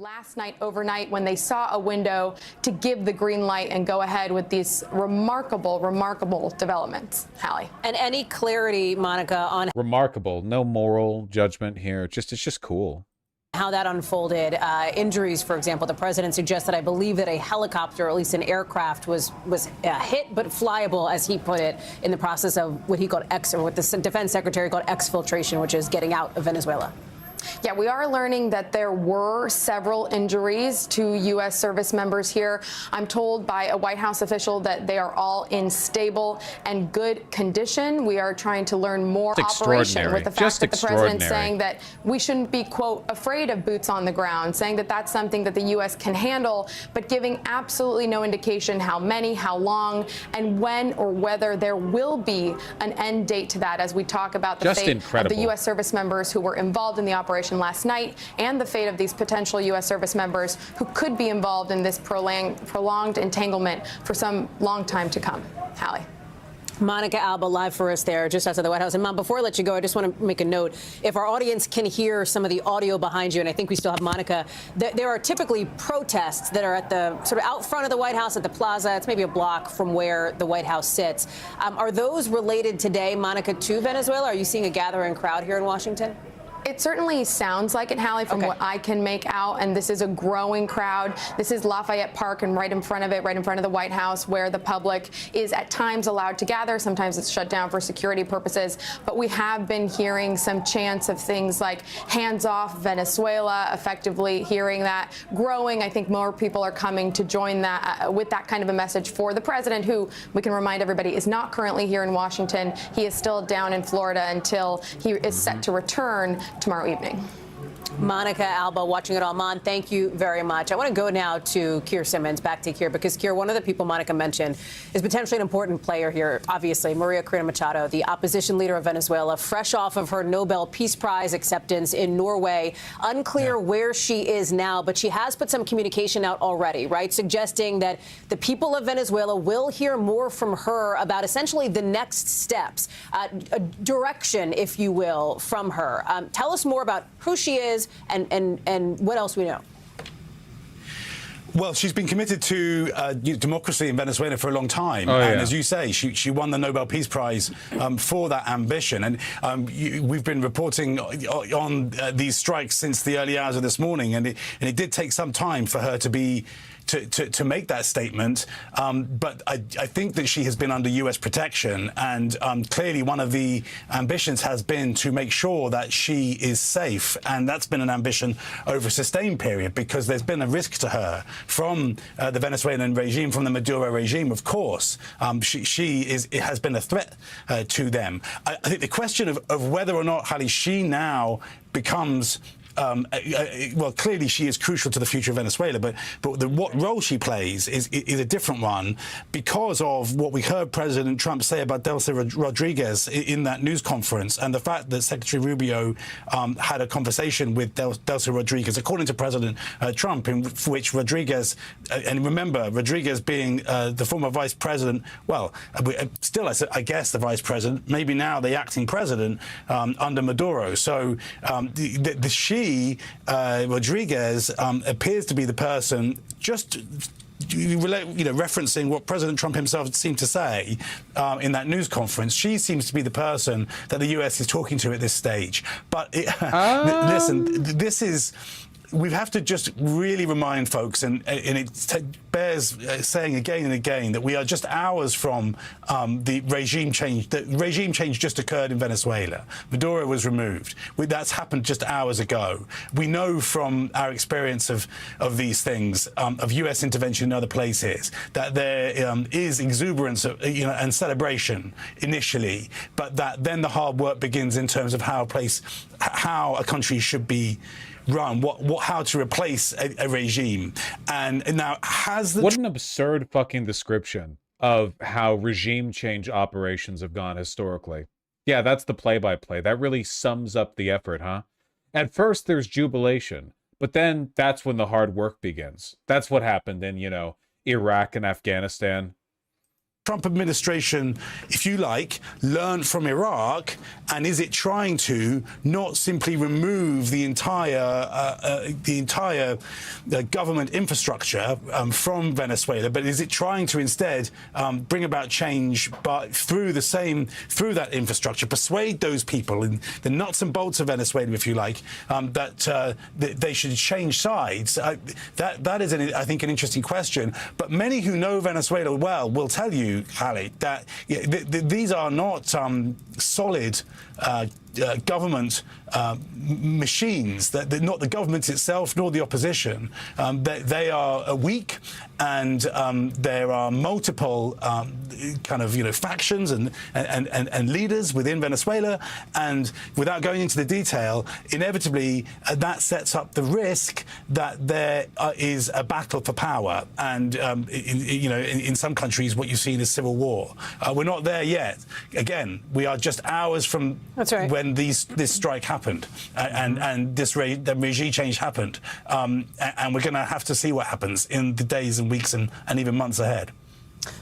last night, overnight, when they saw a window to give the green light and go ahead with these remarkable developments. Hallie. And any clarity, Monica, on remarkable, no moral judgment here. It's just cool. How that unfolded. Injuries, for example, the president suggested, I believe, that a helicopter, or at least an aircraft, was hit but flyable, as he put it, in the process of what he called what the defense secretary called exfiltration, which is getting out of Venezuela. Yeah, we are learning that there were several injuries to U.S. service members here. I'm told by a White House official that they are all in stable and good condition. We are trying to learn more operation with the fact that the president's saying that we shouldn't be, quote, afraid of boots on the ground, saying that that's something that the U.S. can handle, but giving absolutely no indication how many, how long, and when or whether there will be an end date to that as we talk about the fate of the U.S. service members who were involved in the operation last night and the fate of these potential U.S. service members who could be involved in this prolonged entanglement for some long time to come. Hallie. Monica Alba live for us there just outside the White House. And Mom, before I let you go, I just want to make a note. If our audience can hear some of the audio behind you, and I think we still have Monica, there are typically protests that are at the sort of out front of the White House at the plaza. It's maybe a block from where the White House sits. Are those related today, Monica, to Venezuela? Are you seeing a gathering crowd here in Washington? It certainly sounds like it, Hallie, from what I can make out. And this is a growing crowd. This is Lafayette Park, and right in front of it, right in front of the White House, where the public is at times allowed to gather. Sometimes it's shut down for security purposes. But we have been hearing some chants of things like hands off Venezuela, effectively hearing that growing. I think more people are coming to join that with that kind of a message for the president, who, we can remind everybody, is not currently here in Washington. He is still down in Florida until he is set to return tomorrow evening. Monica Alba, watching it all. Mon, thank you very much. I want to go now to Keir Simmons, back to Keir, because Keir, one of the people Monica mentioned is potentially an important player here, obviously, Maria Corina Machado, the opposition leader of Venezuela, fresh off of her Nobel Peace Prize acceptance in Norway. Unclear where she is now, but she has put some communication out already, right, suggesting that the people of Venezuela will hear more from her about essentially the next steps, a direction, if you will, from her. Tell us more about who she is and what else we know. Well, she's been committed to democracy in Venezuela for a long time. And as you say, she won the Nobel Peace Prize for that ambition. And we've been reporting on these strikes since the early hours of this morning. And it did take some time for her to be to make that statement. But I think that she has been under U.S. protection. And clearly one of the ambitions has been to make sure that she is safe. And that's been an ambition over a sustained period, because there's been a risk to her from the Venezuelan regime, from the Maduro regime, of course. It has been a threat to them. I think the question of whether or not, Hallie, she now becomes well, clearly she is crucial to the future of Venezuela, but what role she plays is a different one, because of what we heard President Trump say about Delcy Rodriguez in that news conference, and the fact that Secretary Rubio had a conversation with Delcy Rodriguez, according to President Trump, in which Rodriguez, and remember, Rodriguez being the former vice president, well, still, I guess, the vice president, maybe now the acting president under Maduro. So Rodriguez appears to be the person, just referencing what President Trump himself seemed to say in that news conference. She seems to be the person that the U.S. is talking to at this stage. But listen, this is... We have to just really remind folks, and it bears saying again and again, that we are just hours from the regime change. The regime change just occurred in Venezuela. Maduro was removed. That's happened just hours ago. We know from our experience of these things, of U.S. intervention in other places, that there is exuberance and celebration initially, but that then the hard work begins in terms of how a country should be run, how to replace a regime. And now what an absurd fucking description of how regime change operations have gone historically. Yeah, that's the play-by-play. That really sums up the effort, huh? At first there's jubilation, but then that's when the hard work begins. That's what happened in, Iraq and Afghanistan. Trump administration, if you like, learn from Iraq, and is it trying to not simply remove the entire government infrastructure from Venezuela, but is it trying to instead bring about change through that infrastructure, persuade those people in the nuts and bolts of Venezuela, if you like, that they should change sides? That is, I think, an interesting question. But many who know Venezuela well will tell you, Hallie, that these are not solid government machines, that they're not the government itself nor the opposition. They are weak, and there are multiple factions and leaders within Venezuela. And without going into the detail, inevitably that sets up the risk that there is a battle for power. And in some countries, what you've seen is civil war. We're not there yet. Again, we are just hours from when this strike happened, and the regime change happened, and we're going to have to see what happens in the days and weeks and even months ahead.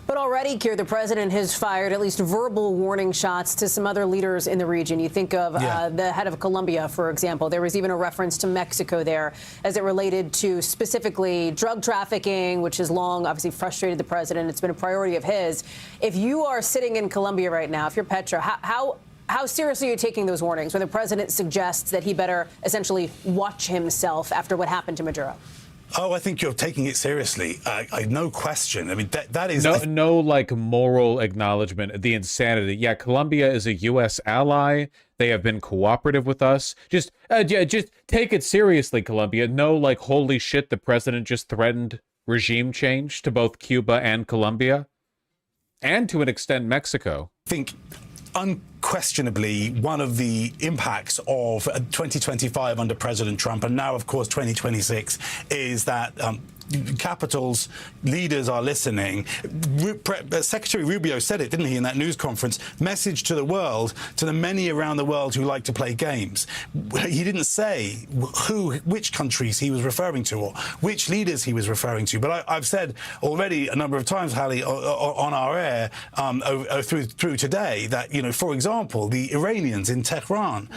But already, Keir, the president has fired at least verbal warning shots to some other leaders in the region. You think of the head of Colombia, for example. There was even a reference to Mexico there as it related to specifically drug trafficking, which has long obviously frustrated the president. It's been a priority of his. If you are sitting in Colombia right now, if you're Petra, how seriously are you taking those warnings when the president suggests that he better essentially watch himself after what happened to Maduro? Oh, I think you're taking it seriously. No question. I mean, that is no like moral acknowledgement, the insanity. Yeah, Colombia is a U.S. ally. They have been cooperative with us. Just take it seriously, Colombia. No, like, holy shit, the president just threatened regime change to both Cuba and Colombia, and to an extent Mexico. I think unquestionably one of the impacts of 2025 under President Trump, and now, of course, 2026, is that capitals, leaders are listening. Secretary Rubio said it, didn't he, in that news conference? Message to the world, to the many around the world who like to play games. He didn't say which countries he was referring to or which leaders he was referring to. But I've said already a number of times, Hallie, on our air through today that, for example, the Iranians in Tehran,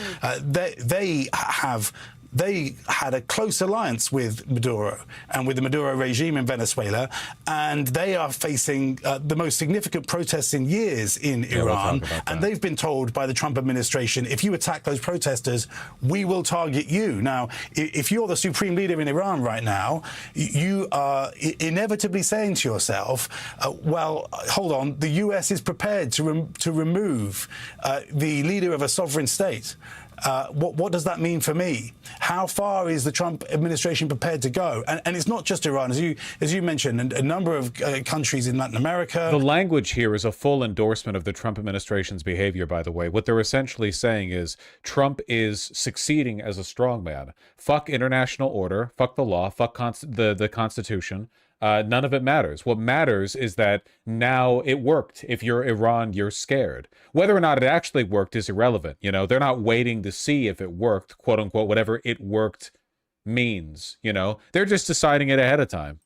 they had a close alliance with Maduro and with the Maduro regime in Venezuela, and they are facing the most significant protests in years in Iran. And they've been told by the Trump administration, if you attack those protesters, we will target you. Now, if you're the supreme leader in Iran right now, you are inevitably saying to yourself, well, hold on, the US is prepared to remove the leader of a sovereign state. What does that mean for me? How far is the Trump administration prepared to go? And it's not just Iran, as you mentioned, a number of countries in Latin America. The language here is a full endorsement of the Trump administration's behavior, by the way. What they're essentially saying is Trump is succeeding as a strongman. Fuck international order, fuck the law, fuck the Constitution. None of it matters. What matters is that now it worked. If you're Iran, you're scared. Whether or not it actually worked is irrelevant. They're not waiting to see if it worked, quote unquote, whatever it worked means. They're just deciding it ahead of time.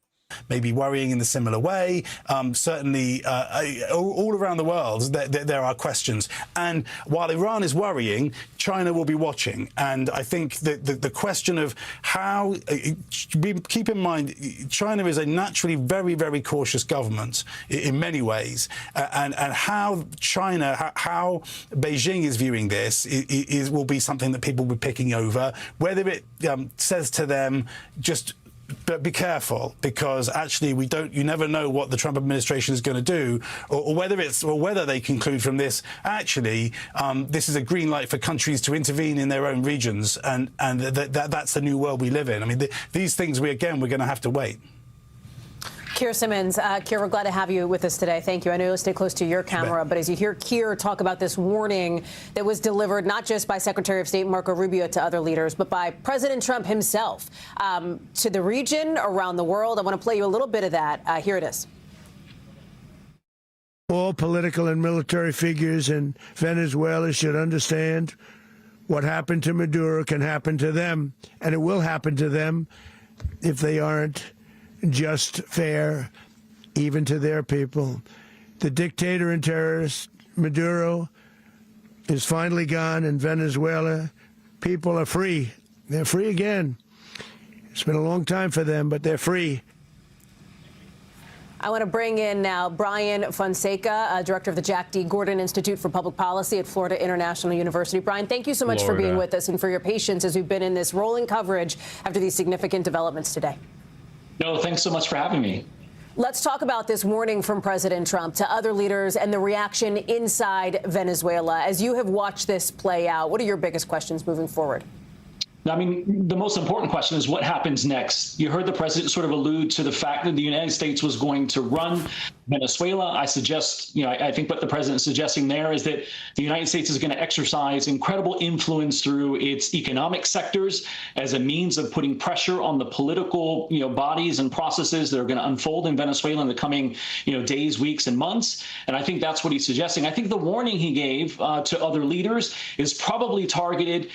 Maybe worrying in a similar way. Certainly, all around the world, there are questions. And while Iran is worrying, China will be watching. And I think that the question of how, keep in mind, China is a naturally very, very cautious government in many ways. And how China, how Beijing is viewing this will be something that people will be picking over. Whether it says to them, but be careful, because actually you never know what the Trump administration is going to do, or whether they conclude from this, actually, this is a green light for countries to intervene in their own regions, and that's the new world we live in. I mean, these things, we're going to have to wait. Keir Simmons, Keir, we're glad to have you with us today. Thank you. I know you'll stay close to your camera, but as you hear Keir talk about this warning that was delivered not just by Secretary of State Marco Rubio to other leaders, but by President Trump himself to the region, around the world, I want to play you a little bit of that. Here it is. All political and military figures in Venezuela should understand what happened to Maduro can happen to them, and it will happen to them if they aren't just, fair, even to their people. the dictator and terrorist Maduro is finally gone in Venezuela. People are free. They're free again. It's been a long time for them, but they're free. I want to bring in now Brian Fonseca, director of the Jack D. Gordon Institute for Public Policy at Florida International University. Brian, thank you so much for being with us and for your patience as we've been in this rolling coverage after these significant developments today. No, thanks so much for having me. Let's talk about this warning from President Trump to other leaders and the reaction inside Venezuela. As you have watched this play out, what are your biggest questions moving forward? I mean, the most important question is what happens next. You heard the president sort of allude to the fact that the United States was going to run Venezuela. I suggest, I think what the president's suggesting there is that the United States is going to exercise incredible influence through its economic sectors as a means of putting pressure on the political, bodies and processes that are going to unfold in Venezuela in the coming, days, weeks, and months. And I think that's what he's suggesting. I think the warning he gave to other leaders is probably targeted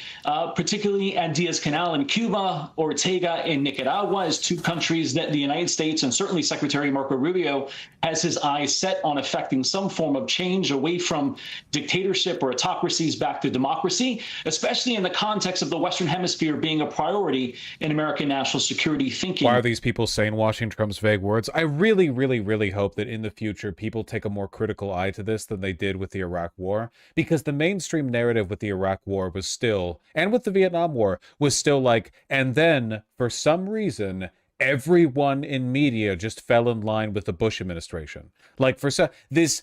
particularly at Diaz-Canel in Cuba, Ortega in Nicaragua, as two countries that the United States and certainly Secretary Marco Rubio has his eyes set on affecting some form of change away from dictatorship or autocracies back to democracy, especially in the context of the Western Hemisphere being a priority in American national security thinking. Why are these people saying Washington Trump's vague words? I really, really, really hope that in the future people take a more critical eye to this than they did with the Iraq War, because the mainstream narrative with the Iraq War was still, and with the Vietnam War, was still like, and then for some reason everyone in media just fell in line with the Bush administration. Like for this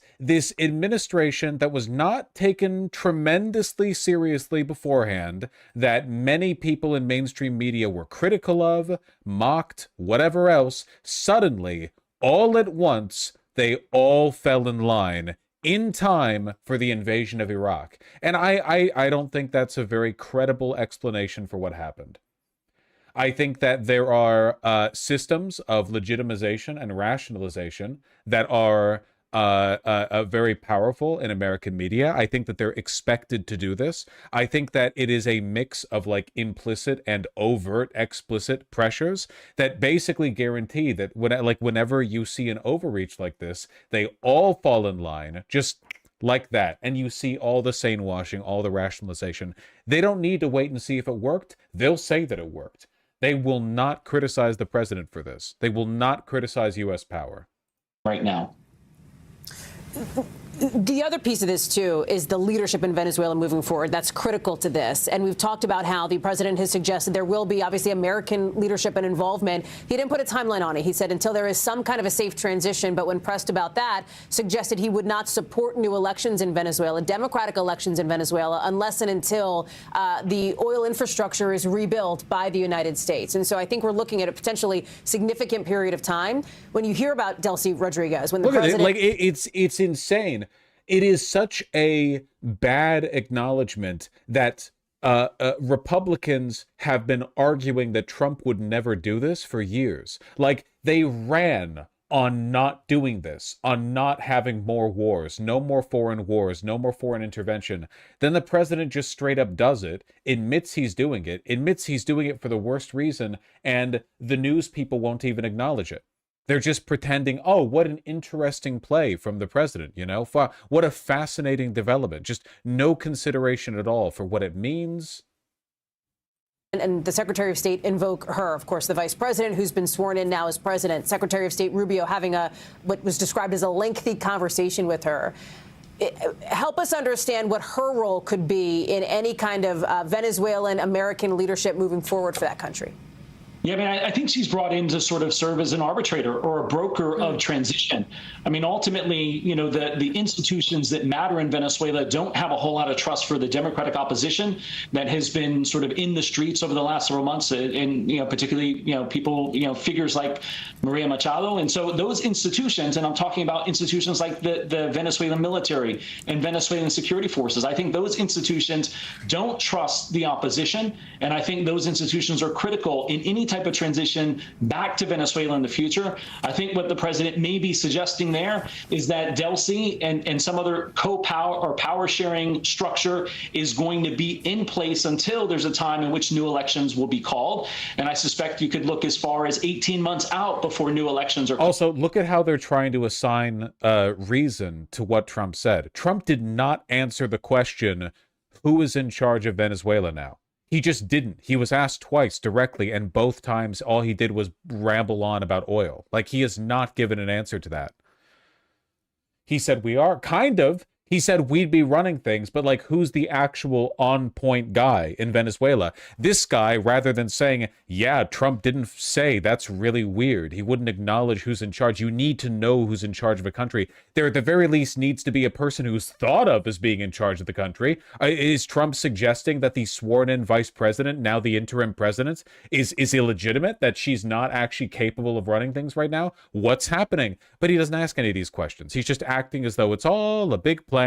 administration that was not taken tremendously seriously beforehand, that many people in mainstream media were critical of, mocked, whatever else, suddenly, all at once, they all fell in line in time for the invasion of Iraq. And I don't think that's a very credible explanation for what happened. I think that there are systems of legitimization and rationalization that are very powerful in American media. I think that they're expected to do this. I think that it is a mix of like implicit and overt explicit pressures that basically guarantee that whenever you see an overreach like this, they all fall in line just like that. And you see all the sane washing, all the rationalization. They don't need to wait and see if it worked. They'll say that it worked. They will not criticize the president for this. They will not criticize U.S. power. Right now. The other piece of this, too, is the leadership in Venezuela moving forward. That's critical to this. And we've talked about how the president has suggested there will be, obviously, American leadership and involvement. He didn't put a timeline on it. He said until there is some kind of a safe transition. But when pressed about that, suggested he would not support new elections in Venezuela, democratic elections in Venezuela, unless and until the oil infrastructure is rebuilt by the United States. And so I think we're looking at a potentially significant period of time. When you hear about Delcy Rodriguez, when the president... It's insane. It is such a bad acknowledgement that Republicans have been arguing that Trump would never do this for years. Like, they ran on not doing this, on not having more wars, no more foreign wars, no more foreign intervention. Then the president just straight up does it, admits he's doing it for the worst reason, and the news people won't even acknowledge it. They're just pretending, oh, what an interesting play from the president, What a fascinating development. Just no consideration at all for what it means. And the Secretary of State invoke her, of course, the vice president, who's been sworn in now as president. Secretary of State Rubio having what was described as a lengthy conversation with her. Help us understand what her role could be in any kind of Venezuelan American leadership moving forward for that country. Yeah, I mean, I think she's brought in to sort of serve as an arbitrator or a broker of transition. I mean, ultimately, the institutions that matter in Venezuela don't have a whole lot of trust for the Democratic opposition that has been sort of in the streets over the last several months, and particularly, people, figures like Maria Machado. And so those institutions, and I'm talking about institutions like the Venezuelan military and Venezuelan security forces, I think those institutions don't trust the opposition, and I think those institutions are critical in any type of transition back to Venezuela in the future. I think what the president may be suggesting there is that Delcy and some other co-power or power sharing structure is going to be in place until there's a time in which new elections will be called. And I suspect you could look as far as 18 months out before new elections are called. Also, look at how they're trying to assign reason to what Trump said. Trump did not answer the question, who is in charge of Venezuela now? He just didn't. He was asked twice directly, and both times all he did was ramble on about oil. Like, he has not given an answer to that. He said, we are, kind of. He said we'd be running things, but like, who's the actual on-point guy in Venezuela? This guy, rather than saying, yeah, Trump didn't say, that's really weird. He wouldn't acknowledge who's in charge. You need to know who's in charge of a country. There, at the very least, needs to be a person who's thought of as being in charge of the country. Is Trump suggesting that the sworn-in vice president, now the interim president, is illegitimate, that she's not actually capable of running things right now? What's happening? But he doesn't ask any of these questions. He's just acting as though it's all a big plan.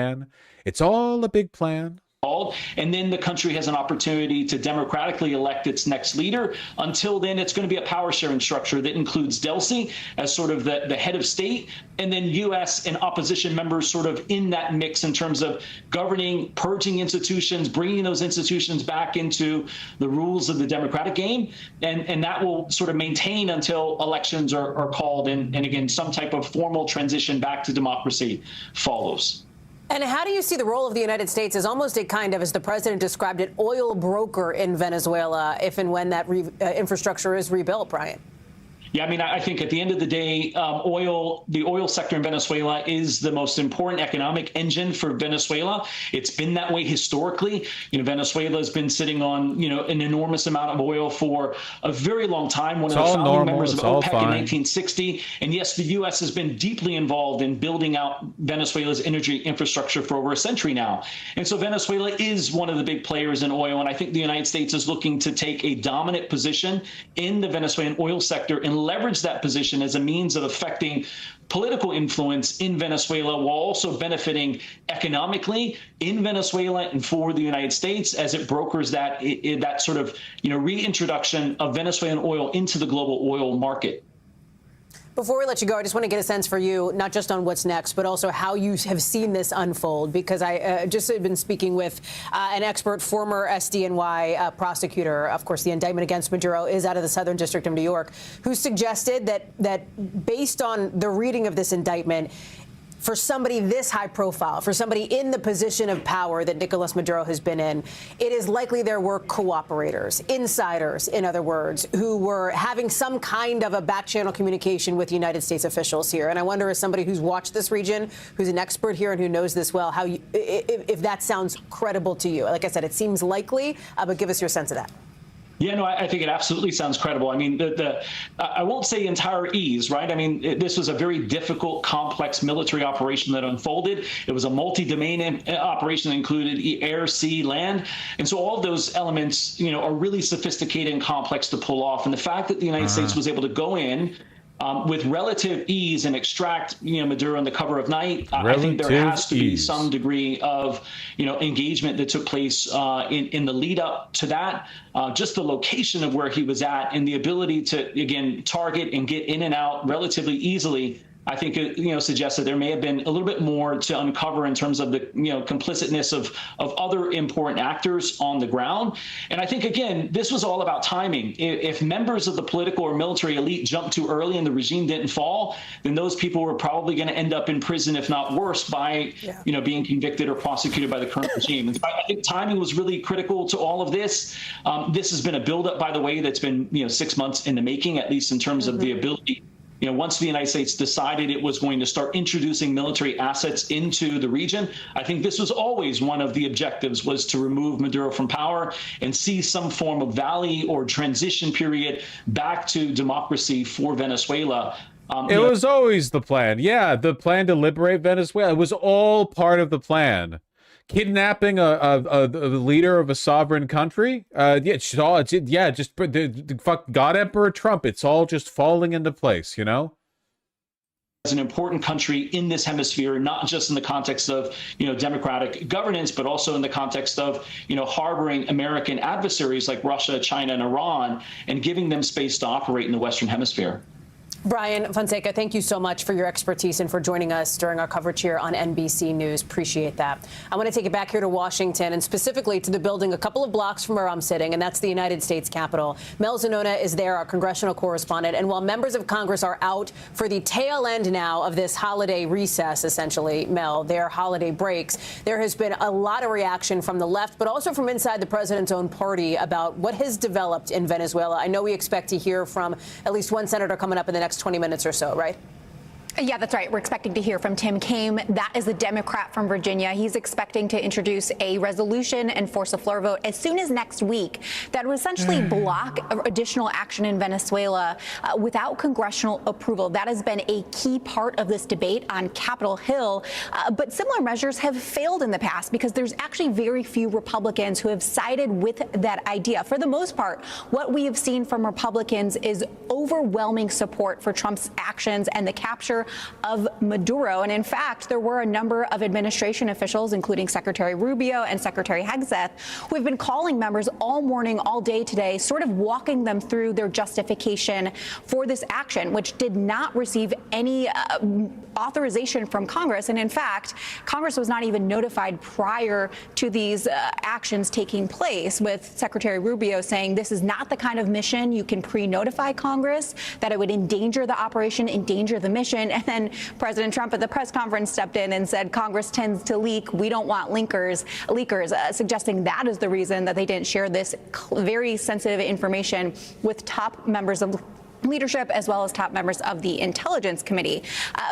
It's all a big plan. And then the country has an opportunity to democratically elect its next leader. Until then, it's going to be a power sharing structure that includes Delcy as sort of the head of state, and then U.S. and opposition members sort of in that mix in terms of governing, purging institutions, bringing those institutions back into the rules of the democratic game. And that will sort of maintain until elections are called and again, some type of formal transition back to democracy follows. And how do you see the role of the United States as almost a kind of, as the president described it, oil broker in Venezuela, if and when that infrastructure is rebuilt, Brian? Yeah, I mean, I think at the end of the day, the oil sector in Venezuela is the most important economic engine for Venezuela. It's been that way historically. Venezuela has been sitting on, an enormous amount of oil for a very long time. One of the founding members of OPEC in 1960. And yes, the U.S. has been deeply involved in building out Venezuela's energy infrastructure for over a century now. And so Venezuela is one of the big players in oil. And I think the United States is looking to take a dominant position in the Venezuelan oil sector and leverage that position as a means of affecting political influence in Venezuela while also benefiting economically in Venezuela and for the United States as it brokers that sort of reintroduction of Venezuelan oil into the global oil market. Before we let you go, I just want to get a sense for you, not just on what's next, but also how you have seen this unfold, because I just have been speaking with an expert, former SDNY prosecutor. Of course, the indictment against Maduro is out of the Southern District of New York, who suggested that based on the reading of this indictment, for somebody this high profile, for somebody in the position of power that Nicolas Maduro has been in, it is likely there were cooperators, insiders, in other words, who were having some kind of a back channel communication with United States officials here. And I wonder, as somebody who's watched this region, who's an expert here and who knows this well, how if that sounds credible to you. Like I said, it seems likely, but give us your sense of that. Yeah, no, I think it absolutely sounds credible. I mean, I won't say entire ease, right? I mean, this was a very difficult, complex military operation that unfolded. It was a multi-domain operation that included air, sea, land. And so all of those elements, are really sophisticated and complex to pull off. And the fact that the United States was able to go in with relative ease and extract, Maduro in the cover of night, I think there has to be some degree of, engagement that took place in the lead up to that. Just the location of where he was at and the ability to, again, target and get in and out relatively easily, I think it, suggests that there may have been a little bit more to uncover in terms of the, complicitness of other important actors on the ground. And I think, again, this was all about timing. If members of the political or military elite jumped too early and the regime didn't fall, then those people were probably going to end up in prison, if not worse, by, being convicted or prosecuted by the current regime. And so I think timing was really critical to all of this. This has been a buildup, by the way, that's been, 6 months in the making, at least in terms of the ability. Once the United States decided it was going to start introducing military assets into the region, I think this was always one of the objectives, was to remove Maduro from power and see some form of valley or transition period back to democracy for Venezuela. It was always the plan. Yeah, the plan to liberate Venezuela. It was all part of the plan. Kidnapping a leader of a sovereign country? Just fuck God, Emperor Trump. It's all just falling into place, an important country in this hemisphere, not just in the context of, democratic governance, but also in the context of, harboring American adversaries like Russia, China, and Iran, and giving them space to operate in the Western Hemisphere. Brian Fonseca, thank you so much for your expertise and for joining us during our coverage here on NBC News. Appreciate that. I want to take it back here to Washington and specifically to the building a couple of blocks from where I'm sitting, and that's the United States Capitol. Mel Zanona is there, our congressional correspondent. And while members of Congress are out for the tail end now of this holiday recess, essentially, Mel, their holiday breaks, there has been a lot of reaction from the left, but also from inside the president's own party about what has developed in Venezuela. I know we expect to hear from at least one senator coming up in the next 20 minutes or so, right? Yeah, that's right. We're expecting to hear from Tim Kaine. That is the Democrat from Virginia. He's expecting to introduce a resolution and force a floor vote as soon as next week that would essentially block additional action in Venezuela without congressional approval. That has been a key part of this debate on Capitol Hill. But similar measures have failed in the past because there's actually very few Republicans who have sided with that idea. For the most part, what we have seen from Republicans is overwhelming support for Trump's actions and the capture of Maduro. And in fact, there were a number of administration officials, including Secretary Rubio and Secretary Hegseth, who have been calling members all morning, all day today, sort of walking them through their justification for this action, which did not receive any authorization from Congress. And in fact, Congress was not even notified prior to these actions taking place, with Secretary Rubio saying this is not the kind of mission you can pre-notify Congress, that it would endanger the operation, endanger the mission. And then President Trump at the press conference stepped in and said Congress tends to leak. We don't want leakers, suggesting that is the reason that they didn't share this very sensitive information with top members of leadership as well as top members of the Intelligence Committee.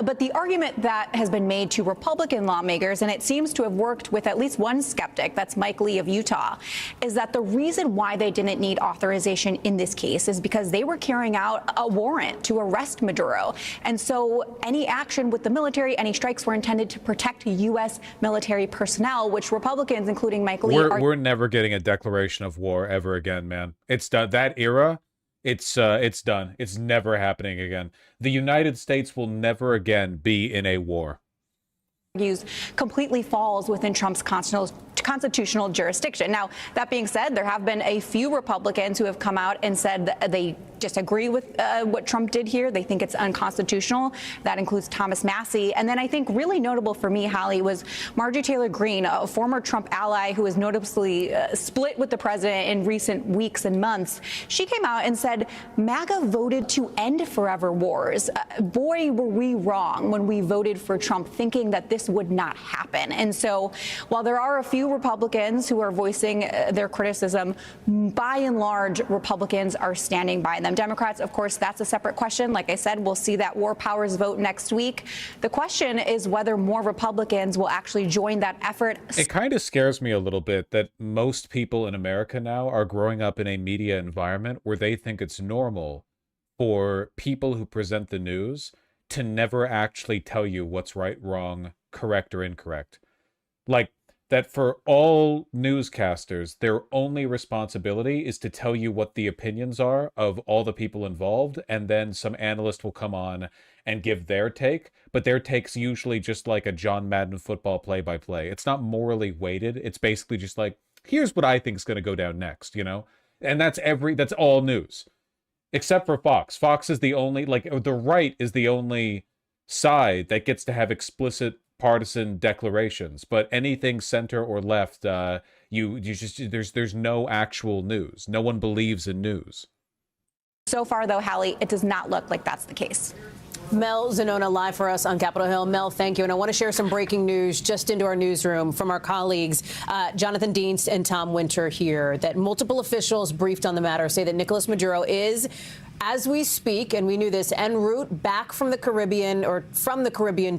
But the argument that has been made to Republican lawmakers, and it seems to have worked with at least one skeptic, that's Mike Lee of Utah, is that the reason why they didn't need authorization in this case is because they were carrying out a warrant to arrest Maduro. And so any action with the military, any strikes were intended to protect U.S. military personnel, which Republicans, including Mike Lee, we're never getting a declaration of war ever again, man. It's done. That era, it's done. It's never happening again. The United States will never again be in a war. Completely falls within Trump's constitutional jurisdiction. Now, that being said, there have been a few Republicans who have come out and said that they disagree with what Trump did here. They think it's unconstitutional. That includes Thomas Massie. And then I think really notable for me, Hallie, was Marjorie Taylor Greene, a former Trump ally who was noticeably split with the president in recent weeks and months. She came out and said, MAGA voted to end forever wars. Boy, were we wrong when we voted for Trump, thinking that this would not happen. And so while there are a few Republicans who are voicing their criticism, by and large, Republicans are standing by them. Democrats, of course, that's a separate question. Like I said, we'll see that war powers vote next week. The question is whether more Republicans will actually join that effort. It kind of scares me a little bit that most people in America now are growing up in a media environment where they think it's normal for people who present the news to never actually tell you what's right, wrong, correct, or incorrect. Like, that for all newscasters, their only responsibility is to tell you what the opinions are of all the people involved, and then some analyst will come on and give their take, but their take's usually just like a John Madden football play-by-play. It's not morally weighted. It's basically just like, here's what I think is going to go down next, you know? And that's all news. Except for Fox. Fox is the only, like, the right is the only side that gets to have explicit partisan declarations, but anything center or left, there's no actual news. No one believes in news. So far, though, Hallie, it does not look like that's the case. Mel Zanona live for us on Capitol Hill. Mel, thank you. And I want to share some breaking news just into our newsroom from our colleagues, Jonathan Dienst and Tom Winter here, that multiple officials briefed on the matter say that Nicolas Maduro is, as we speak, and we knew this, en route back from the Caribbean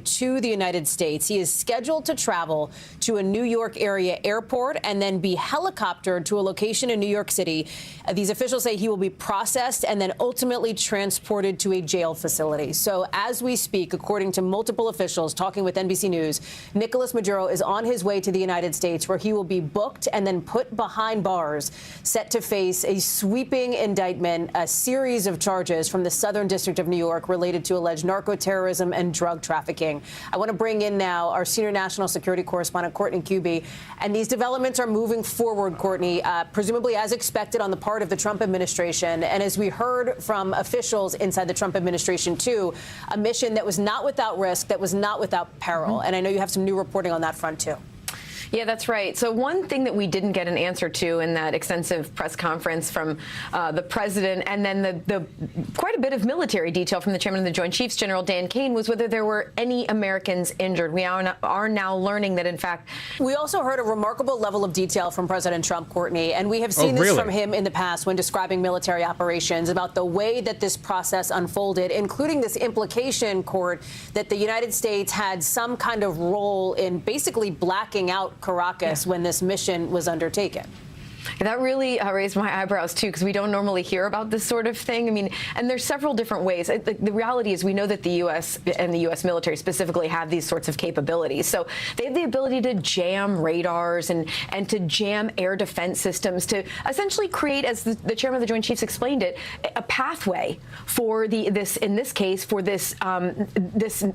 to the United States. He is scheduled to travel to a New York area airport and then be helicoptered to a location in New York City. These officials say he will be processed and then ultimately transported to a jail facility. So as we speak, according to multiple officials talking with NBC News, Nicolas Maduro is on his way to the United States, where he will be booked and then put behind bars, set to face a sweeping indictment, a series of of charges from the Southern District of New York related to alleged narco-terrorism and drug trafficking. I want to bring in now our senior national security correspondent, Courtney Kuby. And these developments are moving forward, Courtney, presumably as expected on the part of the Trump administration. And as we heard from officials inside the Trump administration, too, a mission that was not without risk, that was not without peril. And I know you have some new reporting on that front, too. Yeah, that's right. So one thing that we didn't get an answer to in that extensive press conference from the president, and then the quite a bit of military detail from the chairman of the Joint Chiefs, General Dan Kane, was whether there were any Americans injured. We are now learning that, in fact. We also heard a remarkable level of detail from President Trump, Courtney, and we have seen this from him in the past when describing military operations, about the way that this process unfolded, including this implication, Court, that the United States had some kind of role in basically blacking out Caracas when this mission was undertaken. That really raised my eyebrows, too, because we don't normally hear about this sort of thing. I mean, and there's several different ways. The reality is we know that the U.S. and the U.S. military specifically have these sorts of capabilities. So they have the ability to jam radars and to jam air defense systems to essentially create, as the chairman of the Joint Chiefs explained it, a pathway for this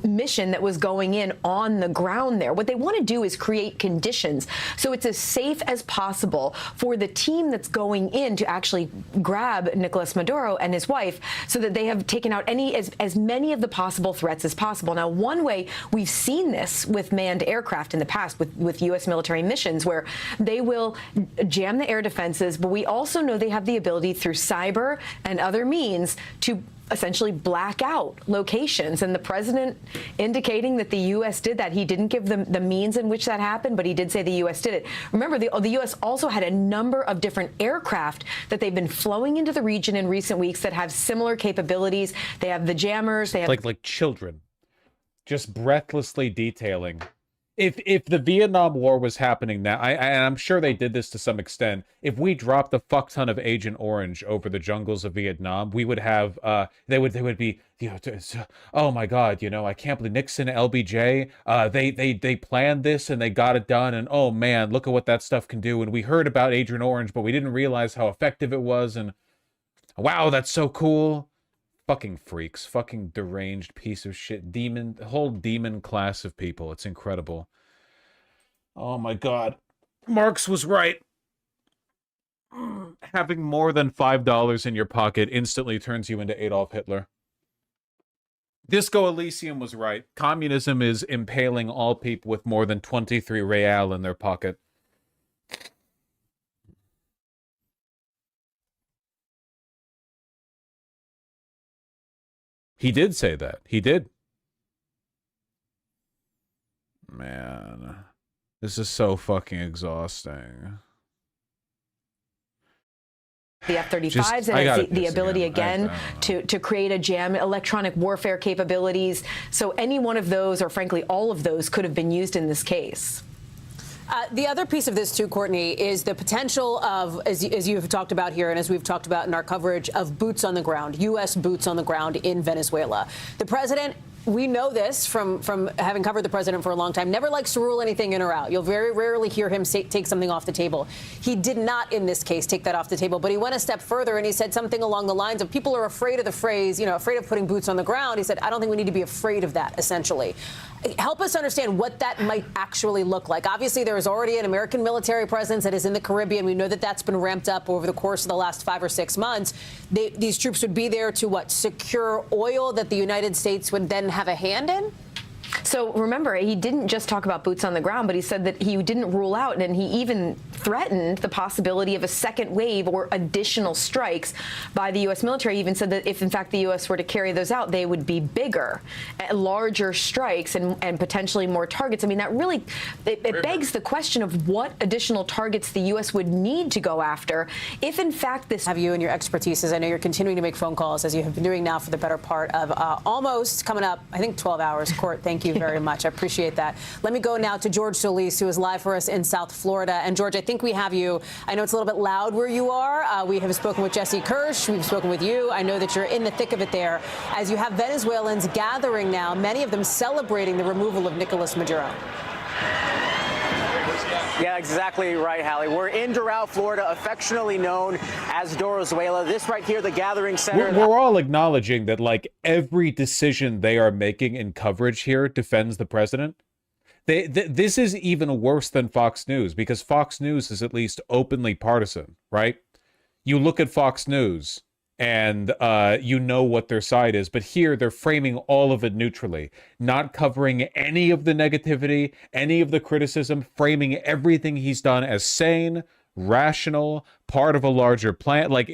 mission that was going in on the ground there. What they want to do is create conditions so it's as safe as possible for the team that's going in to actually grab Nicolas Maduro and his wife, so that they have taken out as many of the possible threats as possible. Now, one way we've seen this with manned aircraft in the past with U.S. military missions, where they will jam the air defenses, but we also know they have the ability through cyber and other means to essentially black out locations. And the president indicating that the U.S. did that. He didn't give them the means in which that happened, but he did say the U.S. did it. Remember, the U.S. also had a number of different aircraft that they've been flowing into the region in recent weeks that have similar capabilities. They have the jammers. They have like children, just breathlessly detailing. If the Vietnam War was happening now, and I'm sure they did this to some extent, if we dropped a fuck ton of Agent Orange over the jungles of Vietnam, we would have they would be, oh my God, I can't believe Nixon, LBJ, they planned this and they got it done, and oh man, look at what that stuff can do. And we heard about Agent Orange, but we didn't realize how effective it was, and wow, that's so cool. Fucking freaks, fucking deranged piece of shit, whole demon class of people. It's incredible. Oh my God. Marx was right. Having more than $5 in your pocket instantly turns you into Adolf Hitler. Disco Elysium was right. Communism is impaling all people with more than 23 real in their pocket. He did say that. He did. Man, this is so fucking exhausting. The F-35s and the ability again to create a jam, electronic warfare capabilities. So any one of those, or frankly all of those, could have been used in this case. The other piece of this, too, Courtney, is the potential of, as you have talked about here and as we've talked about in our coverage, of boots on the ground, U.S. boots on the ground in Venezuela. The president, we know this from having covered the president for a long time, never likes to rule anything in or out. You'll very rarely hear him take something off the table. He did not, in this case, take that off the table, but he went a step further and he said something along the lines of, people are afraid of the phrase, afraid of putting boots on the ground. He said, I don't think we need to be afraid of that, essentially. Help us understand what that might actually look like. Obviously, there is already an American military presence that is in the Caribbean. We know that that's been ramped up over the course of the last 5 or 6 months. These troops would be there to, secure oil that the United States would then have a hand in? So remember, he didn't just talk about boots on the ground, but he said that he didn't rule out, and he even threatened the possibility of a second wave or additional strikes by the U.S. military. He even said that if, in fact, the U.S. were to carry those out, they would be bigger, larger strikes and potentially more targets. I mean, that really, it begs the question of what additional targets the U.S. would need to go after if, in fact, this... Have you and your expertise, as I know you're continuing to make phone calls, as you have been doing now for the better part of almost coming up, I think, 12 hours. Court, thank you very much. I appreciate that. Let me go now to George Solis, who is live for us in South Florida. And George, I think we have you. I know it's a little bit loud where you are. We have spoken with Jesse Kirsch. We've spoken with you. I know that you're in the thick of it there as you have Venezuelans gathering now, many of them celebrating the removal of Nicolas Maduro. Yeah, exactly right, Hallie. We're in Doral, Florida, affectionately known as Venezuela. This right here, the gathering center. We're all acknowledging that, like, every decision they are making in coverage here defends the president. This is even worse than Fox News, because Fox News is at least openly partisan, right? You look at Fox News and you know what their side is, but here they're framing all of it neutrally, not covering any of the negativity, any of the criticism, framing everything he's done as sane, rational, part of a larger plan. Like,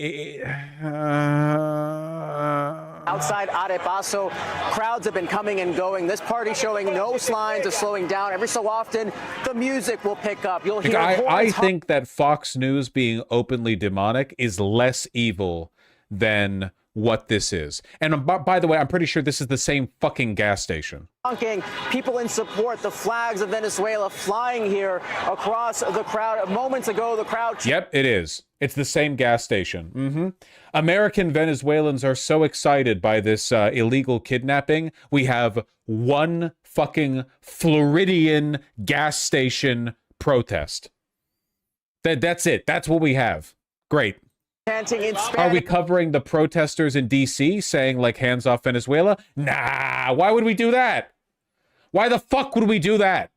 outside Arepaso, crowds have been coming and going. This party showing no signs of slowing down. Every so often, the music will pick up. You'll hear. I think that Fox News being openly demonic is less evil than what this is. And by the way, I'm pretty sure this is the same fucking gas station. People in support, the flags of Venezuela flying here across the crowd. Moments ago, the crowd. Yep, it is. It's the same gas station. American Venezuelans are so excited by this illegal kidnapping. We have one fucking Floridian gas station protest. That's it. That's what we have. Great. Are we covering the protesters in D.C. saying, like, hands off Venezuela? Nah, why would we do that? Why the fuck would we do that?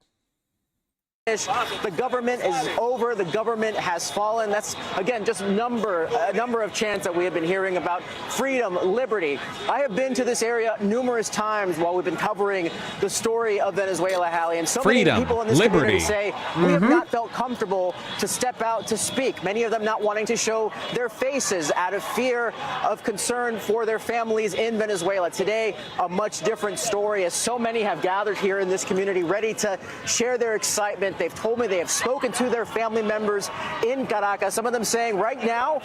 The government is over. The government has fallen. That's, again, just a number of chants that we have been hearing about freedom, liberty. I have been to this area numerous times while we've been covering the story of Venezuela, Hallie, and so many people in this community say we have not felt comfortable to step out to speak. Many of them not wanting to show their faces out of fear of concern for their families in Venezuela. Today, a much different story, as so many have gathered here in this community ready to share their excitement. They've told me they have spoken to their family members in Caracas. Some of them saying right now,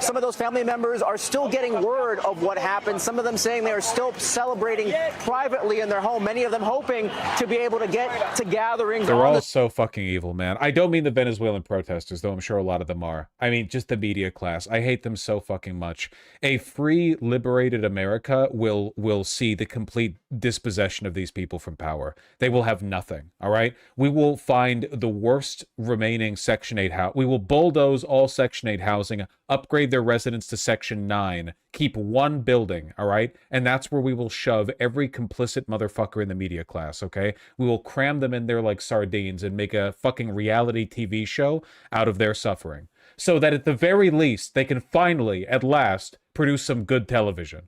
some of those family members are still getting word of what happened. Some of them saying they are still celebrating privately in their home. Many of them hoping to be able to get to gatherings. They're all so fucking evil, man. I don't mean the Venezuelan protesters, though I'm sure a lot of them are. I mean, just the media class. I hate them so fucking much. A free, liberated America will see the complete dispossession of these people from power. They will have nothing, all right? We will find the worst remaining Section 8 house. We will bulldoze all Section 8 housing, upgrade their residents to Section 9, keep one building, all right? And that's where we will shove every complicit motherfucker in the media class, okay? We will cram them in there like sardines and make a fucking reality TV show out of their suffering, so that at the very least, they can finally, at last, produce some good television.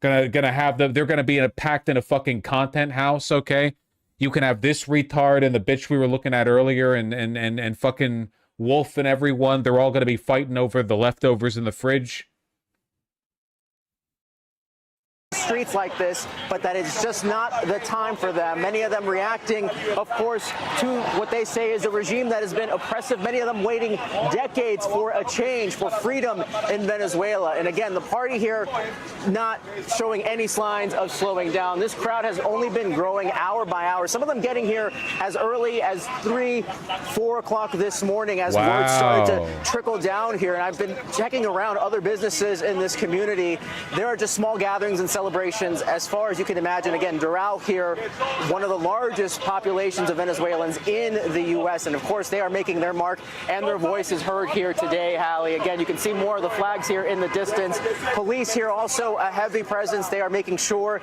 Gonna have them, they're gonna be packed in a fucking content house, okay? You can have this retard and the bitch we were looking at earlier and fucking Wolf and everyone. They're all going to be fighting over the leftovers in the fridge. Streets like this, but that it's just not the time for them. Many of them reacting, of course, to what they say is a regime that has been oppressive. Many of them waiting decades for a change, for freedom in Venezuela. And again, the party here not showing any signs of slowing down. This crowd has only been growing hour by hour. Some of them getting here as early as 3, 4 o'clock this morning as word started to trickle down here. And I've been checking around other businesses in this community. There are just small gatherings and celebrations as far as you can imagine. Again, Doral here, one of the largest populations of Venezuelans in the U.S. And of course, they are making their mark and their voices heard here today, Hallie. Again, you can see more of the flags here in the distance. Police here also a heavy presence. They are making sure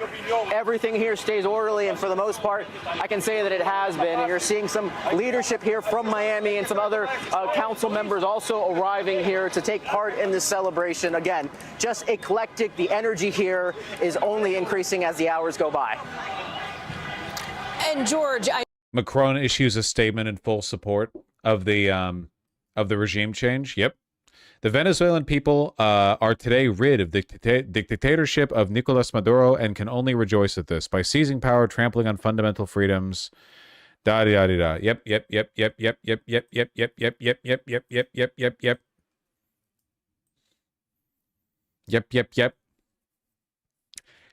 everything here stays orderly. And for the most part, I can say that it has been. And you're seeing some leadership here from Miami and some other council members also arriving here to take part in this celebration. Again, just eclectic. The energy here is only increasing as the hours go by. And George, Macron issues a statement in full support of the regime change. Yep. The Venezuelan people are today rid of the dictatorship of Nicolas Maduro and can only rejoice at this by seizing power, trampling on fundamental freedoms. Da da da da. Yep.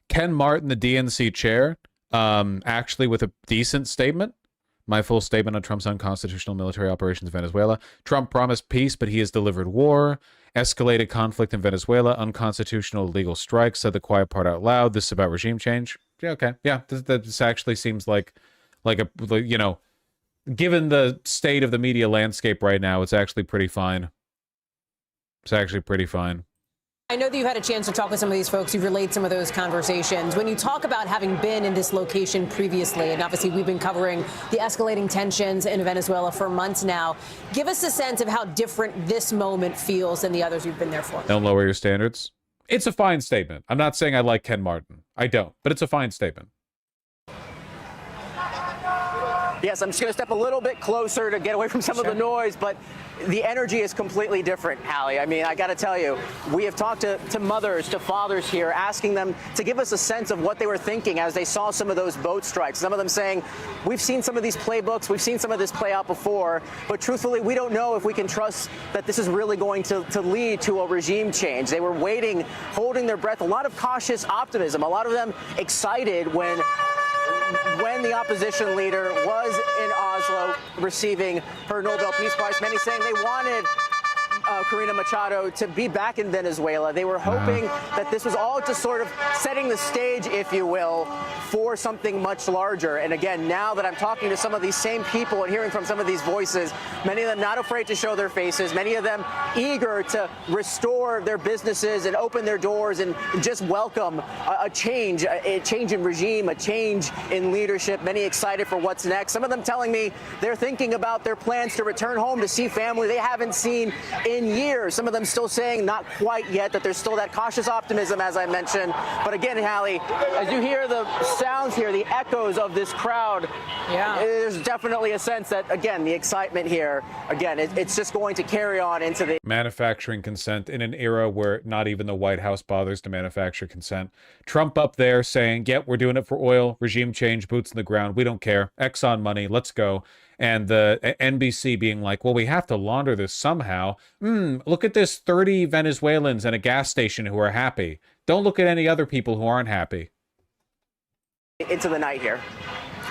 Ken Martin, the DNC chair, actually with a decent statement. My full statement on Trump's unconstitutional military operations in Venezuela. Trump promised peace, but he has delivered war. Escalated conflict in Venezuela. Unconstitutional illegal strikes. Said the quiet part out loud. This is about regime change. Yeah, okay. Yeah, this actually seems like a, you know, given the state of the media landscape right now, it's actually pretty fine. It's actually pretty fine. I know that you had a chance to talk with some of these folks. You've relayed some of those conversations. When you talk about having been in this location previously, and obviously we've been covering the escalating tensions in Venezuela for months now, give us a sense of how different this moment feels than the others you've been there for. Don't lower your standards. It's a fine statement. I'm not saying I like Ken Martin. I don't, but it's a fine statement. Yes, I'm just going to step a little bit closer to get away from some of the noise, but the energy is completely different, Hallie. I mean, I got to tell you, we have talked to mothers, to fathers here, asking them to give us a sense of what they were thinking as they saw some of those boat strikes. Some of them saying, we've seen some of these playbooks, we've seen some of this play out before, but truthfully, we don't know if we can trust that this is really going to lead to a regime change. They were waiting, holding their breath, a lot of cautious optimism, a lot of them excited when the opposition leader was in Oslo receiving her Nobel Peace Prize. Many saying they wanted Corina Machado to be back in Venezuela. They were hoping that this was all just sort of setting the stage, if you will, for something much larger. And again, now that I'm talking to some of these same people and hearing from some of these voices, many of them not afraid to show their faces, many of them eager to restore their businesses and open their doors and just welcome a change in regime, a change in leadership, many excited for what's next. Some of them telling me they're thinking about their plans to return home to see family they haven't seen in years. Some of them still saying not quite yet, that there's still that cautious optimism, as I mentioned. But again, Hallie, as you hear the sounds here, the echoes of this crowd, there's definitely a sense that, again, the excitement here, again, it's just going to carry on into the manufacturing consent in an era where not even the White House bothers to manufacture consent. Trump up there saying, yep, we're doing it for oil, regime change, boots in the ground, we don't care, Exxon money, let's go. And the NBC being like, well, we have to launder this somehow. Look at this 30 Venezuelans in a gas station who are happy. Don't look at any other people who aren't happy. Into the night here.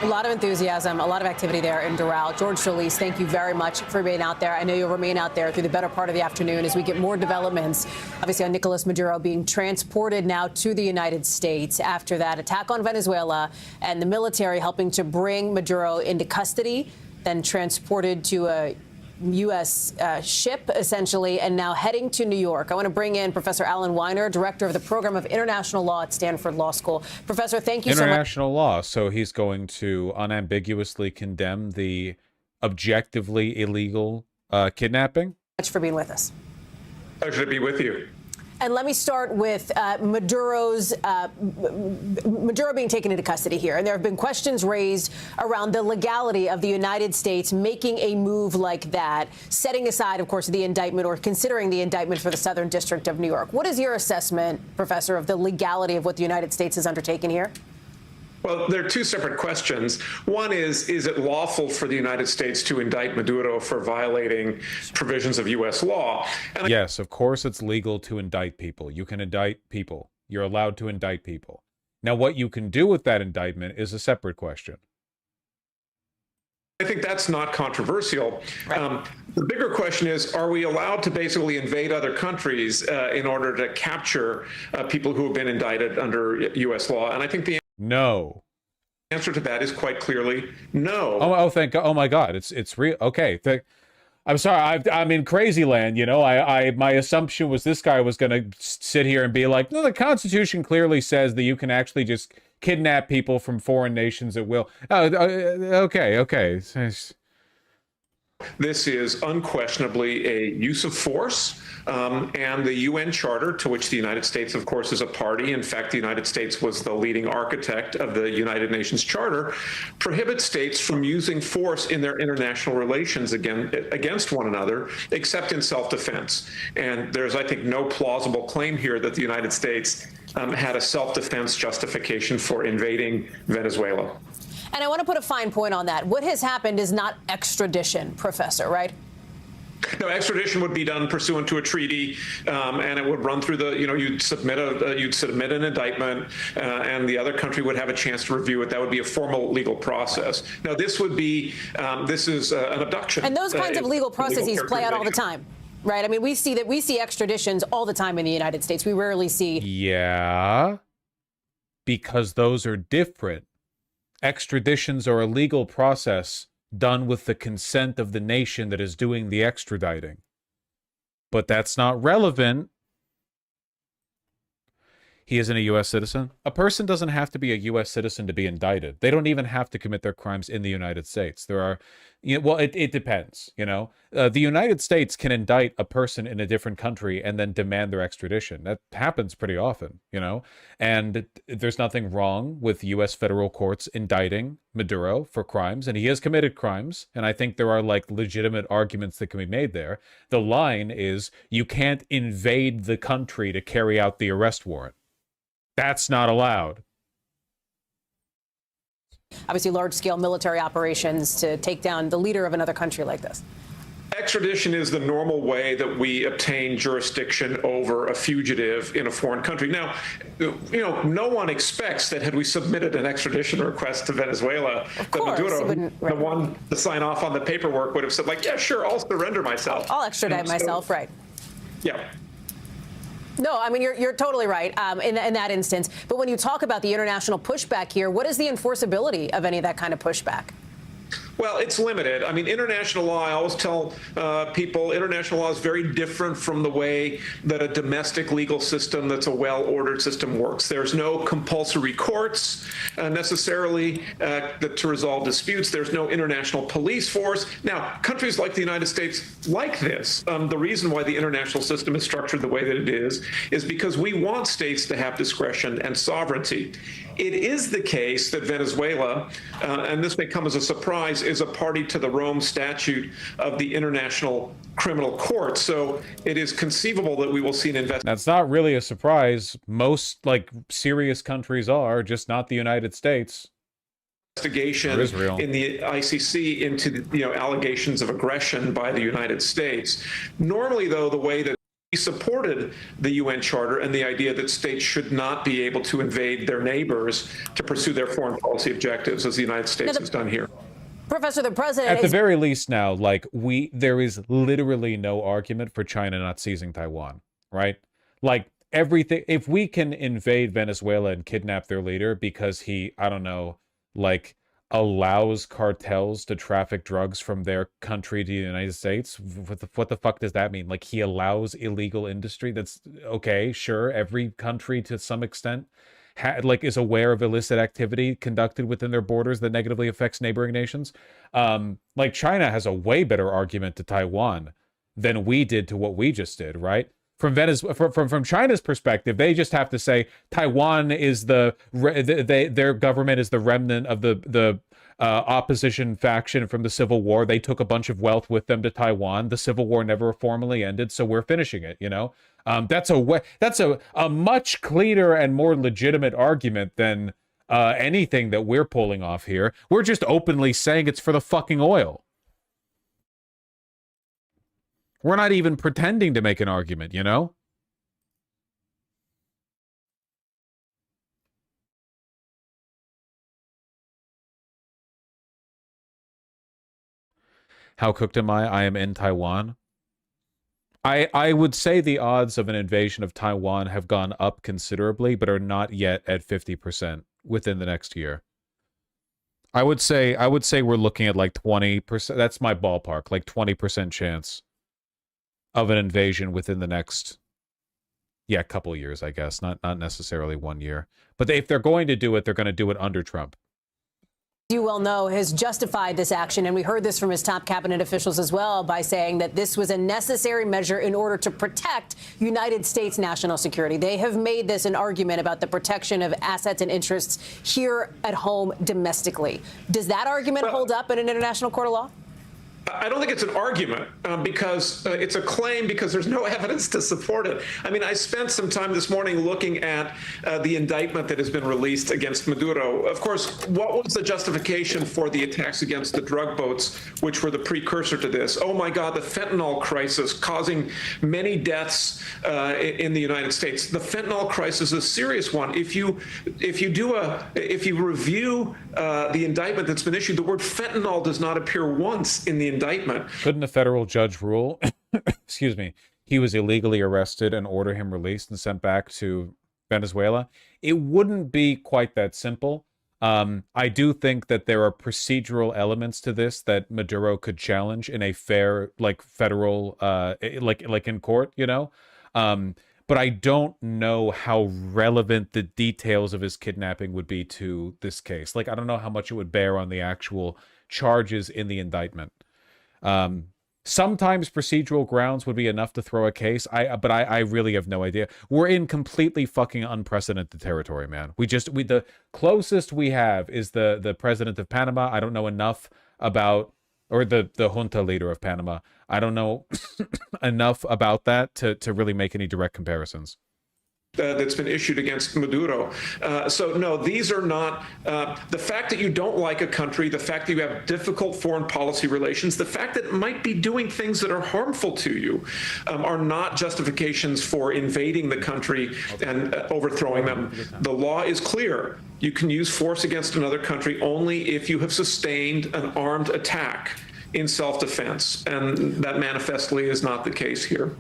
A lot of enthusiasm, a lot of activity there in Doral. George Solis, thank you very much for being out there. I know you'll remain out there through the better part of the afternoon as we get more developments, obviously, on Nicolas Maduro being transported now to the United States after that attack on Venezuela and the military helping to bring Maduro into custody, then transported to a U.S. Ship, essentially, and now heading to New York. I want to bring in Professor Alan Weiner, director of the program of international law at Stanford Law School. Professor, thank you so much. International law. So he's going to unambiguously condemn the objectively illegal kidnapping? Thanks for being with us. Pleasure to be with you. And let me start with Maduro being taken into custody here. And there have been questions raised around the legality of the United States making a move like that, setting aside, of course, the indictment or considering the indictment for the Southern District of New York. What is your assessment, Professor, of the legality of what the United States has undertaken here? Well, there are two separate questions. One is it lawful for the United States to indict Maduro for violating provisions of U.S. law? And yes, of course it's legal to indict people. You can indict people. You're allowed to indict people. Now, what you can do with that indictment is a separate question. I think that's not controversial. Right. The bigger question is, are we allowed to basically invade other countries in order to capture people who have been indicted under U.S. law? And I think the no. answer to that is quite clearly no. Oh, thank God. Oh my God. It's real. Okay. I'm sorry. I'm in crazy land. You know, my assumption was this guy was going to sit here and be like, no, the Constitution clearly says that you can actually just kidnap people from foreign nations at will. Okay. This is unquestionably a use of force, and the UN Charter, to which the United States, of course, is a party. In fact, the United States was the leading architect of the United Nations Charter, prohibits states from using force in their international relations against one another, except in self-defense. And there's, I think, no plausible claim here that the United States had a self-defense justification for invading Venezuela. And I want to put a fine point on that. What has happened is not extradition, Professor, right? No, extradition would be done pursuant to a treaty, and it would run through the, you'd submit an indictment, and the other country would have a chance to review it. That would be a formal legal process. Now, this is an abduction. And those kinds of legal processes play out all the time, right? I mean, we see extraditions all the time in the United States. We rarely see. Yeah, because those are different. Extraditions are a legal process done with the consent of the nation that is doing the extraditing. But that's not relevant. He isn't a U.S. citizen. A person doesn't have to be a U.S. citizen to be indicted. They don't even have to commit their crimes in the United States. There are, well, it depends, The United States can indict a person in a different country and then demand their extradition. That happens pretty often, And there's nothing wrong with U.S. federal courts indicting Maduro for crimes, and he has committed crimes, and I think there are, legitimate arguments that can be made there. The line is, you can't invade the country to carry out the arrest warrant. That's not allowed. Obviously, large-scale military operations to take down the leader of another country like this. Extradition is the normal way that we obtain jurisdiction over a fugitive in a foreign country. Now, no one expects that had we submitted an extradition request to Venezuela, that Maduro, the one to sign off on the paperwork, would have said, yeah, sure, I'll surrender myself. I'll extradite myself, right? Yeah. No, I mean, you're totally right in that instance. But when you talk about the international pushback here, what is the enforceability of any of that kind of pushback? Well, it's limited. I mean, international law, I always tell people, international law is very different from the way that a domestic legal system that's a well-ordered system works. There's no compulsory courts necessarily to resolve disputes. There's no international police force. Now, countries like the United States like this. The reason why the international system is structured the way that it is because we want states to have discretion and sovereignty. It is the case that Venezuela, and this may come as a surprise, is a party to the Rome Statute of the International Criminal Court. So it is conceivable that we will see an investigation. That's not really a surprise. Most serious countries are, just not the United States. Investigation in the ICC into allegations of aggression by the United States. Normally, though, the way that he supported the UN Charter and the idea that states should not be able to invade their neighbors to pursue their foreign policy objectives, as the United States has done here. Professor, the president... At the very least now, there is literally no argument for China not seizing Taiwan, right? Everything... If we can invade Venezuela and kidnap their leader because he, I don't know, allows cartels to traffic drugs from their country to the United States, what the fuck does that mean? He allows illegal industry? That's okay, sure. Every country to some extent is aware of illicit activity conducted within their borders that negatively affects neighboring nations. China has a way better argument to Taiwan than we did to what we just did, right? From China's perspective, they just have to say Taiwan is their government is the remnant of the opposition faction from the Civil War. They took a bunch of wealth with them to Taiwan. The Civil War never formally ended, so we're finishing it. That's a much cleaner and more legitimate argument than anything that we're pulling off here. We're just openly saying it's for the fucking oil. We're not even pretending to make an argument, How cooked am I? I am in Taiwan. I would say the odds of an invasion of Taiwan have gone up considerably, but are not yet at 50% within the next year. I would say we're looking at 20%. That's my ballpark, 20% chance of an invasion within the next, couple years, I guess. Not necessarily 1 year. But if they're going to do it, they're going to do it under Trump. You well know, has justified this action, and we heard this from his top cabinet officials as well, by saying that this was a necessary measure in order to protect United States national security. They have made this an argument about the protection of assets and interests here at home domestically. Does that argument hold up in an international court of law? I don't think it's an argument because it's a claim because there's no evidence to support it. I mean, I spent some time this morning looking at the indictment that has been released against Maduro. Of course, what was the justification for the attacks against the drug boats, which were the precursor to this? Oh, my God, the fentanyl crisis causing many deaths in the United States. The fentanyl crisis is a serious one. If you review the indictment that's been issued, the word fentanyl does not appear once in the indictment. Couldn't a federal judge rule, excuse me, he was illegally arrested and order him released and sent back to Venezuela? It wouldn't be quite that simple. I do think that there are procedural elements to this that Maduro could challenge in a fair, like, federal, like in court, you know? But I don't know how relevant the details of his kidnapping would be to this case. Like, I don't know how much it would bear on the actual charges in the indictment. Sometimes procedural grounds would be enough to throw a case. But I really have no idea. We're in completely fucking unprecedented territory, man. The closest we have is the president of Panama. I don't know enough about, or the junta leader of Panama. I don't know enough about that to really make any direct comparisons. That's been issued against Maduro. So no, these are not, the fact that you don't like a country, the fact that you have difficult foreign policy relations, the fact that it might be doing things that are harmful to you are not justifications for invading the country and overthrowing them. The law is clear. You can use force against another country only if you have sustained an armed attack in self-defense, and that manifestly is not the case here.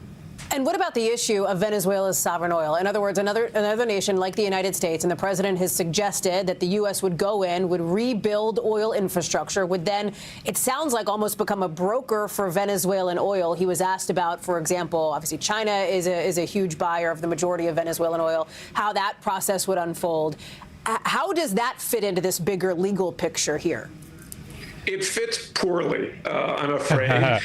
And what about the issue of Venezuela's sovereign oil? In other words, another nation like the United States, and the president has suggested that the U.S. would go in, would rebuild oil infrastructure, would then, it sounds like, almost become a broker for Venezuelan oil. He was asked about, for example, obviously China is a huge buyer of the majority of Venezuelan oil, how that process would unfold. How does that fit into this bigger legal picture here? It fits poorly, I'm afraid.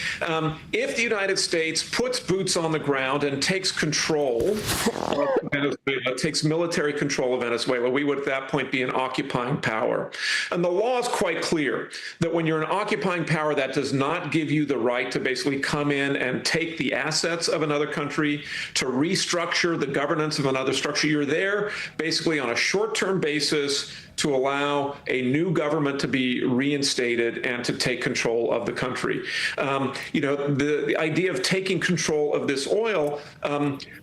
If the United States puts boots on the ground and takes control of Venezuela, takes military control of Venezuela, we would at that point be an occupying power. And the law is quite clear that when you're an occupying power, that does not give you the right to basically come in and take the assets of another country, to restructure the governance of another structure. You're there basically on a short-term basis to allow a new government to be reinstated and to take control of the country. You know, the idea of taking control of this oil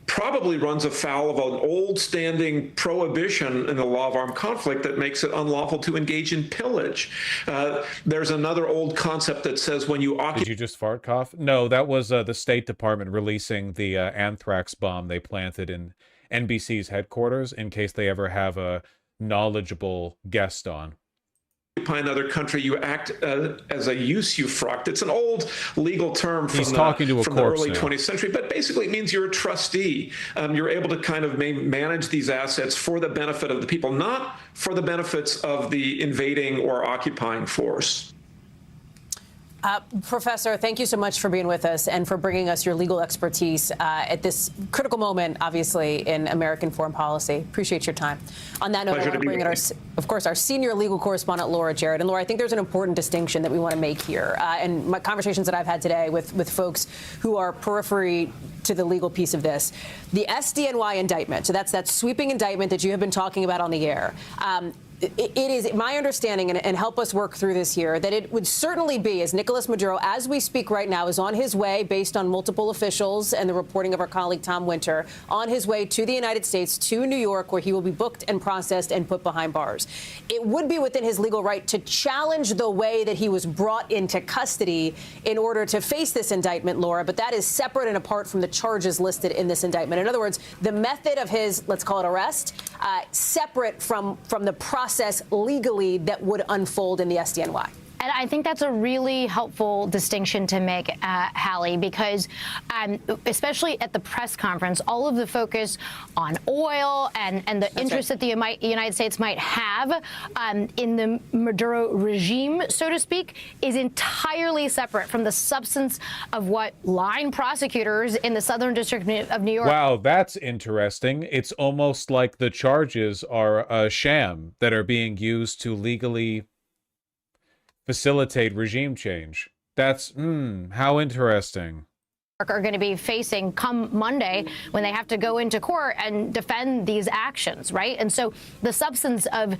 probably runs afoul of an old-standing prohibition in the law of armed conflict that makes it unlawful to engage in pillage. There's another old concept that says when you occupy... Did you just fart cough? No, that was the State Department releasing the anthrax bomb they planted in NBC's headquarters in case they ever have a knowledgeable guest on. Another country, you act as a usufruct. It's an old legal term from the early 20th century, but basically it means you're a trustee. You're able to kind of manage these assets for the benefit of the people, not for the benefits of the invading or occupying force. Professor, thank you so much for being with us and for bringing us your legal expertise at this critical moment, obviously, in American foreign policy. Appreciate your time. On that note, I want to bring in, of course, our senior legal correspondent, Laura Jarrett. And Laura, I think there's an important distinction that we want to make here. And my conversations that I've had today with folks who are periphery to the legal piece of this, the SDNY indictment, so that's that sweeping indictment that you have been talking about on the air. It is my understanding, and help us work through this here, that it would certainly be, as Nicolas Maduro, as we speak right now, is on his way, based on multiple officials and the reporting of our colleague Tom Winter, on his way to the United States, to New York, where he will be booked and processed and put behind bars. It would be within his legal right to challenge the way that he was brought into custody in order to face this indictment, Laura, but that is separate and apart from the charges listed in this indictment. In other words, the method of his, let's call it arrest, separate from the process legally that would unfold in the SDNY. And I think that's a really helpful distinction to make, Hallie, because especially at the press conference, all of the focus on oil and the interest that the United States might have in the Maduro regime, so to speak, is entirely separate from the substance of what line prosecutors in the Southern District of New York. Wow, that's interesting. It's almost like the charges are a sham that are being used to legally facilitate regime change. That's, how interesting. Are going to be facing come Monday when they have to go into court and defend these actions, right? And so the substance of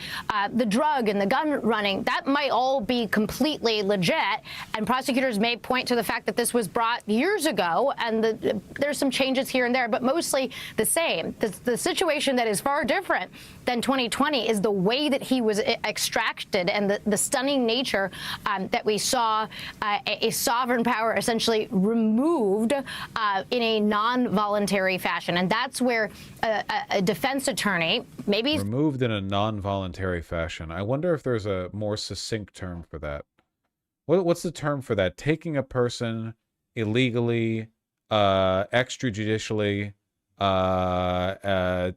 the drug and the gun running, that might all be completely legit, and prosecutors may point to the fact that this was brought years ago and there's some changes here and there, but mostly the same. The situation that is far different than 2020 is the way that he was extracted and the stunning nature that we saw a sovereign power essentially removed in a non-voluntary fashion. And that's where a defense attorney, maybe removed in a non-voluntary fashion. I wonder if there's a more succinct term for that. What's the term for that? Taking a person illegally, extrajudicially,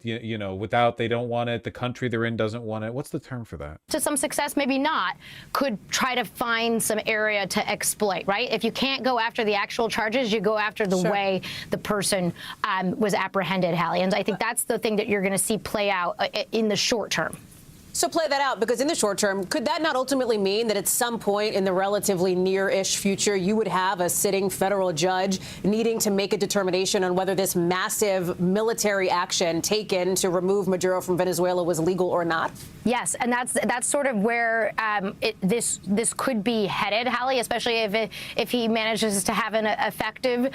you know, without, they don't want it, the country they're in doesn't want it. What's the term for that? To some success, maybe not, could try to find some area to exploit, right? If you can't go after the actual charges, you go after the way the person was apprehended, Hallie. And I think that's the thing that you're going to see play out in the short term. So play that out, because in the short term, could that not ultimately mean that at some point in the relatively near-ish future, you would have a sitting federal judge needing to make a determination on whether this massive military action taken to remove Maduro from Venezuela was legal or not? Yes, and that's sort of where this could be headed, Hallie, especially if he manages to have an effective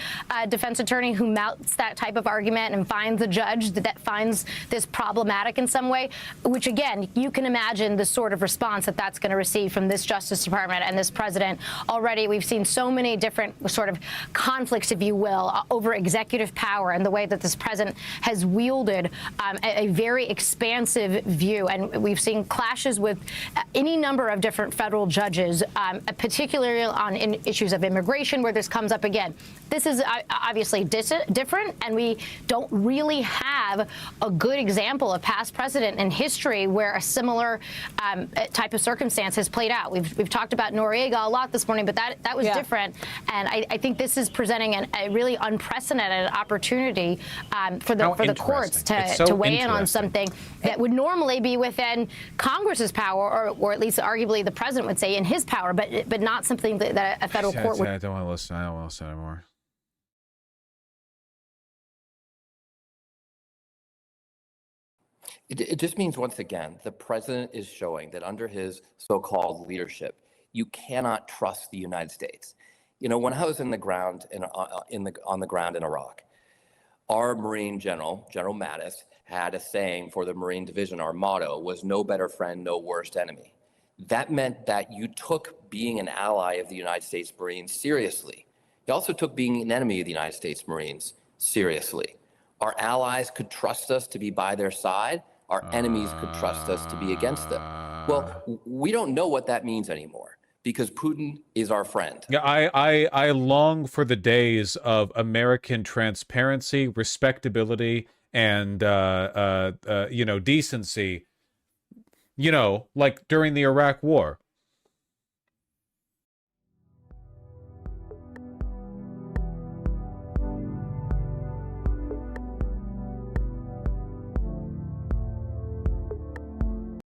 defense attorney who mounts that type of argument and finds a judge that finds this problematic in some way, which, again, you can imagine the sort of response that that's going to receive from this Justice Department and this president. Already, we've seen so many different sort of conflicts, if you will, over executive power and the way that this president has wielded a very expansive view. And we've seen clashes with any number of different federal judges, particularly on issues of immigration, where this comes up again. This is obviously different, and we don't really have a good example of past precedent in history where a similar type of circumstance has played out. We've talked about Noriega a lot this morning, but that was different. And I think this is presenting a really unprecedented opportunity for the courts to weigh in on something that would normally be within Congress's power, or at least arguably the president would say in his power, but not something that a federal court would. I don't want to listen. I don't want to listen anymore. It just means, once again, the president is showing that under his so-called leadership, you cannot trust the United States. You know, when I was on the ground in Iraq, our Marine General Mattis, had a saying for the Marine Division. Our motto was "No better friend, no worst enemy." That meant that you took being an ally of the United States Marines seriously. You also took being an enemy of the United States Marines seriously. Our allies could trust us to be by their side. Our enemies could trust us to be against them. Well, we don't know what that means anymore, because Putin is our friend. Yeah, I long for the days of American transparency, respectability, and you know, decency. You know, like during the Iraq War,